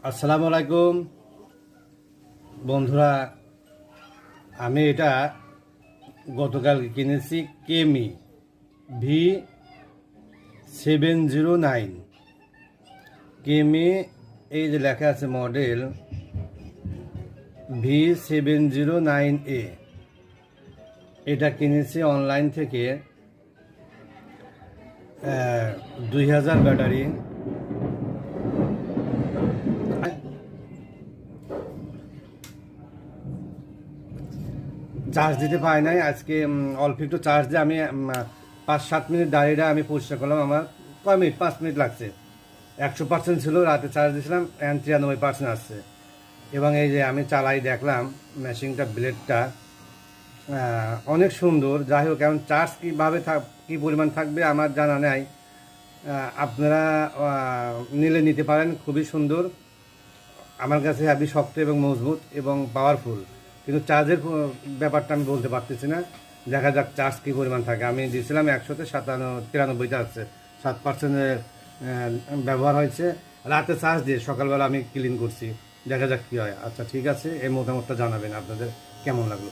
আসসালামু আলাইকুম বন্ধুরা, আমি এটা গতকাল কিনেছি কেমি V709। কেমি এই যে লেখা আছে মডেল V709A। এটা কিনেছি অনলাইন থেকে। 2000 ব্যাটারি। চার্জ দিতে পারি নাই আজকে। অল্প একটু চার্জ দিয়ে আমি 5-7 মিনিট দাঁড়িয়ে আমি পরিষ্কার করলাম। আমার কয় মিনিট, 5 মিনিট লাগছে। 100% ছিল, রাতে চার্জ দিয়েছিলাম, 93% আসছে। এবং এই যে আমি চালাই দেখলাম মেশিনটা, ব্লেডটা অনেক সুন্দর। যাই হোক, এখন চার্জ কীভাবে কী পরিমাণ থাকবে আমার জানা নাই। আপনারা নিলে নিতে পারেন, খুবই সুন্দর। আমার কাছে হেভি শক্ত এবং মজবুত এবং পাওয়ারফুল, কিন্তু চার্জের ব্যাপারটা আমি বলতে পারতেছি না। দেখা যাক চার্জ কী পরিমাণ থাকে। আমি দিয়েছিলাম 100-তে 93 আছে, 7% ব্যবহার হয়েছে। রাতে চার্জ দিয়ে সকালবেলা আমি ক্লিন করছি। দেখা যাক কী হয়। আচ্ছা, ঠিক আছে, এই মতামতটা জানাবেন আপনাদের কেমন লাগলো।